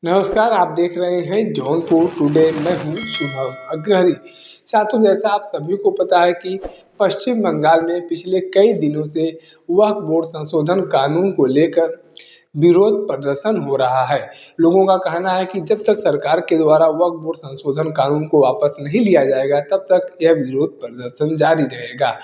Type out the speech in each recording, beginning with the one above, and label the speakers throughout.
Speaker 1: नमस्कार, आप देख रहे हैं जौनपुर टुडे। मैं हूँ शुभम अग्रहरी। साथियों, जैसा आप सभी को पता है कि पश्चिम बंगाल में पिछले कई दिनों से वक्फ बोर्ड संशोधन कानून को लेकर विरोध प्रदर्शन हो रहा है। लोगों का कहना है कि जब तक सरकार के द्वारा वक्फ बोर्ड संशोधन कानून को वापस नहीं लिया जाएगा, तब तक यह विरोध प्रदर्शन जारी रहेगा।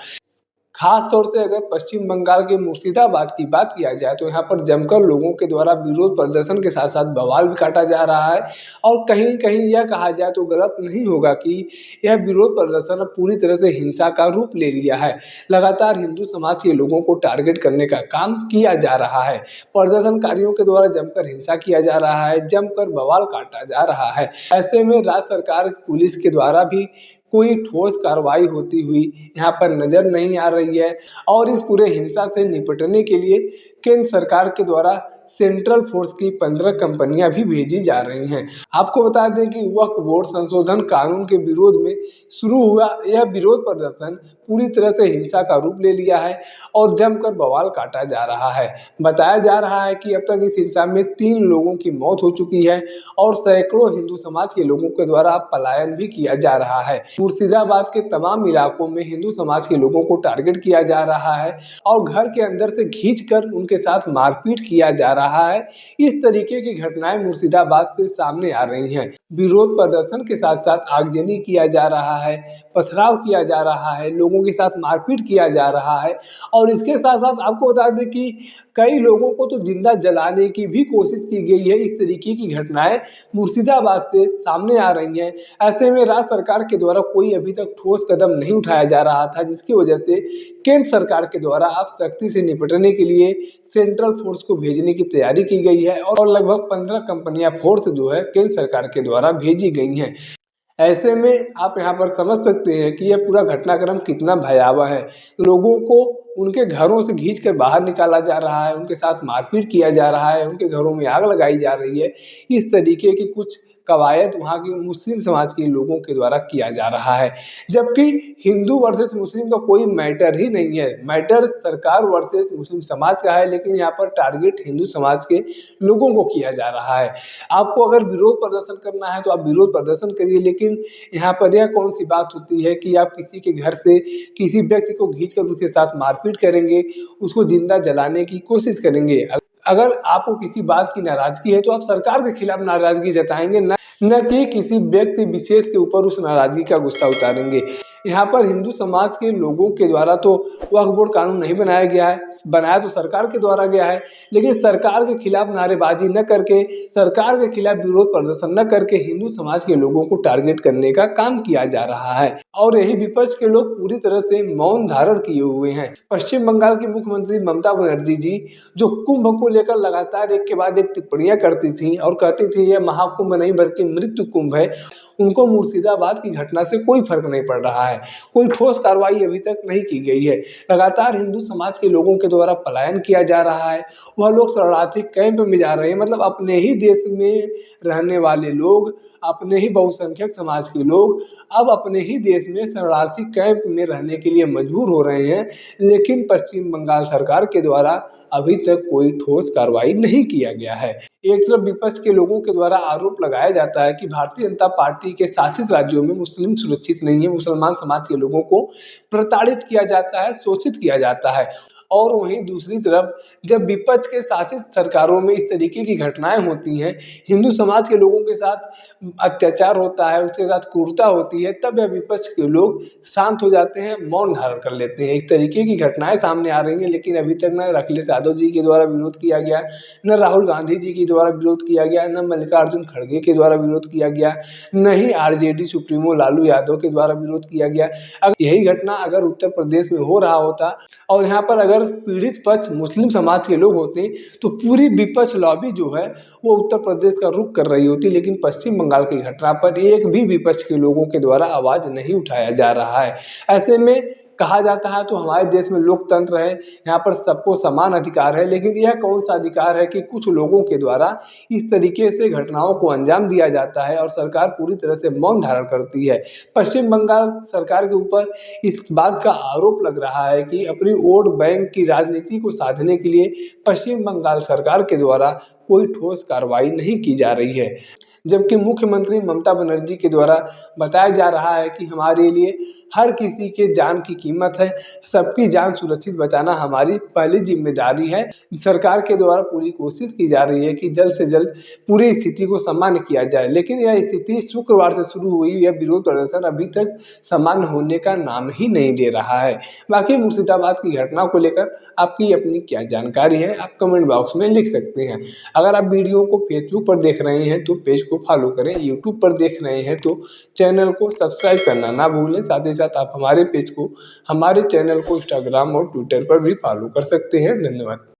Speaker 1: खास तौर से अगर पश्चिम बंगाल के मुर्शिदाबाद की बात किया जाए तो यहाँ पर जमकर लोगों के द्वारा विरोध प्रदर्शन के साथ साथ बवाल भी काटा जा रहा है। और कहीं कहीं यह कहा जाए तो गलत नहीं होगा कि यह विरोध प्रदर्शन अब पूरी तरह से हिंसा का रूप ले लिया है। लगातार हिंदू समाज के लोगों को टारगेट करने का काम किया जा रहा है। प्रदर्शनकारियों के द्वारा जमकर हिंसा किया जा रहा है, जमकर बवाल काटा जा रहा है। ऐसे में राज्य सरकार पुलिस के द्वारा भी कोई ठोस कार्रवाई होती हुई यहाँ पर नजर नहीं आ रही है। और इस पूरे हिंसा से निपटने के लिए केंद्र सरकार के द्वारा सेंट्रल फोर्स की 15 कंपनियां भी भेजी जा रही हैं। आपको बता दें कि वक्फ बोर्ड संशोधन कानून के विरोध में शुरू हुआ यह विरोध प्रदर्शन पूरी तरह से हिंसा का रूप ले लिया है और जमकर बवाल काटा जा रहा है। बताया जा रहा है कि अब तक इस हिंसा में 3 लोगों की मौत हो चुकी है और सैकड़ों हिंदू समाज के लोगों के द्वारा पलायन भी किया जा रहा है। मुर्शिदाबाद के तमाम इलाकों में हिंदू समाज के लोगों को टारगेट किया जा रहा है और घर के अंदर से खींचकर उनके साथ मारपीट किया जा रहा है। इस तरीके की घटनाएं मुर्शिदाबाद से सामने आ रही हैं। विरोध प्रदर्शन के साथ साथ आगजनी किया जा रहा है, पथराव किया जा रहा है, लोगों के साथ मारपीट किया जा रहा है। और इसके साथ साथ आपको बता दें कि कई लोगों को तो जिंदा जलाने की भी कोशिश की गई है। इस तरीके की घटनाएं मुर्शिदाबाद से सामने आ रही हैं। ऐसे में राज्य सरकार के द्वारा कोई अभी तक ठोस कदम नहीं उठाया जा रहा था, जिसकी वजह से केंद्र सरकार के द्वारा अब सख्ती से निपटने के लिए सेंट्रल फोर्स को भेजने की तैयारी की गई है और लगभग 15 कंपनियां फोर्स जो है केंद्र सरकार के द्वारा भेजी गई हैं। ऐसे में आप यहाँ पर समझ सकते हैं कि यह पूरा घटनाक्रम कितना भयावह है। लोगों को उनके घरों से खींच कर बाहर निकाला जा रहा है, उनके साथ मारपीट किया जा रहा है, उनके घरों में आग लगाई जा रही है। इस तरीके की कुछ कवायद वहाँ के मुस्लिम समाज के लोगों के द्वारा किया जा रहा है। जबकि हिंदू वर्सेस मुस्लिम का कोई मैटर ही नहीं है, मैटर सरकार वर्सेस मुस्लिम समाज का है, लेकिन यहाँ पर टारगेट हिंदू समाज के लोगों को किया जा रहा है। आपको अगर विरोध प्रदर्शन करना है तो आप विरोध प्रदर्शन करिए, लेकिन यहाँ पर यह कौन सी बात होती है कि आप किसी के घर से किसी व्यक्ति को खींचकर उसके साथ मारपीट करेंगे, उसको जिंदा जलाने की कोशिश करेंगे। अगर आपको किसी बात की नाराजगी है तो आप सरकार के खिलाफ नाराजगी जताएंगे, न कि किसी व्यक्ति विशेष के ऊपर उस नाराजगी का गुस्सा उतारेंगे। यहाँ पर हिंदू समाज के लोगों के द्वारा तो वक्फ बोर्ड कानून नहीं बनाया गया है, बनाया तो सरकार के द्वारा गया है, लेकिन सरकार के खिलाफ नारेबाजी न करके, सरकार के खिलाफ विरोध प्रदर्शन न करके हिंदू समाज के लोगों को टारगेट करने का काम किया जा रहा है। और यही विपक्ष के लोग पूरी तरह से मौन धारण किए हुए हैं। पश्चिम बंगाल की मुख्यमंत्री ममता बनर्जी जी, जो कुंभ को लेकर लगातार एक के बाद एक टिप्पणियां करती थी और कहती थी यह महाकुंभ नहीं बल्कि मृत्यु कुंभ है, उनको मुर्शिदाबाद की घटना से कोई फर्क नहीं पड़ रहा है। कोई ठोस कार्रवाई अभी तक नहीं की गई है। लगातार हिंदू समाज के लोगों के द्वारा पलायन किया जा रहा है। वह लोग शरणार्थी कैंप में जा रहे हैं, मतलब अपने ही देश में रहने वाले लोग, अपने ही बहुसंख्यक समाज के लोग अब अपने ही देश में शरणार्थी कैंप में रहने के लिए मजबूर हो रहे हैं। लेकिन पश्चिम बंगाल सरकार के द्वारा अभी तक कोई ठोस कार्रवाई नहीं किया गया है। एक तरफ विपक्ष के लोगों के द्वारा आरोप लगाया जाता है कि भारतीय जनता पार्टी के शासित राज्यों में मुस्लिम सुरक्षित नहीं है, मुसलमान समाज के लोगों को प्रताड़ित किया जाता है, शोषित किया जाता है। और वहीं दूसरी तरफ जब विपक्ष के शासित सरकारों में इस तरीके की घटनाएं होती हैं, हिंदू समाज के लोगों के साथ अत्याचार होता है, उसके साथ क्रूरता होती है, तब यह विपक्ष के लोग शांत हो जाते हैं, मौन धारण कर लेते हैं। इस तरीके की घटनाएं सामने आ रही हैं, लेकिन अभी तक न अखिलेश यादव जी के द्वारा विरोध किया गया, न राहुल गांधी जी के द्वारा विरोध किया गया, न मल्लिकार्जुन खड़गे के द्वारा विरोध किया गया, न ही आरजेडी सुप्रीमो लालू यादव के द्वारा विरोध किया गया। अगर यही घटना अगर उत्तर प्रदेश में हो रहा होता और यहाँ पर अगर पीड़ित पक्ष मुस्लिम समाज के लोग होते तो पूरी विपक्ष लॉबी जो है वो उत्तर प्रदेश का रुख कर रही होती, लेकिन पश्चिम बंगाल की घटना पर एक भी विपक्ष के लोगों के द्वारा आवाज नहीं उठाया जा रहा है। ऐसे में कहा जाता है तो हमारे देश में लोकतंत्र है, यहाँ पर सबको समान अधिकार है, लेकिन यह कौन-सा अधिकार है कि कुछ लोगों के द्वारा इस तरीके से घटनाओं को अंजाम दिया जाता है और सरकार पूरी तरह से मौन धारण करती है। पश्चिम बंगाल सरकार के ऊपर इस बात का आरोप लग रहा है कि अपनी वोट बैंक की राजनीति को साधने के लिए पश्चिम बंगाल सरकार के द्वारा कोई ठोस कार्रवाई नहीं की जा रही है। जबकि मुख्यमंत्री ममता बनर्जी के द्वारा बताया जा रहा है कि हमारे लिए हर किसी के जान की कीमत है, सबकी जान सुरक्षित बचाना हमारी पहली ज़िम्मेदारी है। सरकार के द्वारा पूरी कोशिश की जा रही है कि जल्द से जल्द पूरी स्थिति को सामान्य किया जाए, लेकिन यह स्थिति शुक्रवार से शुरू हुई यह विरोध प्रदर्शन अभी तक सामान्य होने का नाम ही नहीं ले रहा है। बाकी मुर्शिदाबाद की घटना को लेकर आपकी अपनी क्या जानकारी है, आप कमेंट बॉक्स में लिख सकते हैं। अगर आप वीडियो को फेसबुक पर देख रहे हैं तो पेज को फॉलो करें, यूट्यूब पर देख रहे हैं तो चैनल को सब्सक्राइब करना ना भूलें। साथ ही साथ आप हमारे पेज को, हमारे चैनल को इंस्टाग्राम और ट्विटर पर भी फॉलो कर सकते हैं। धन्यवाद।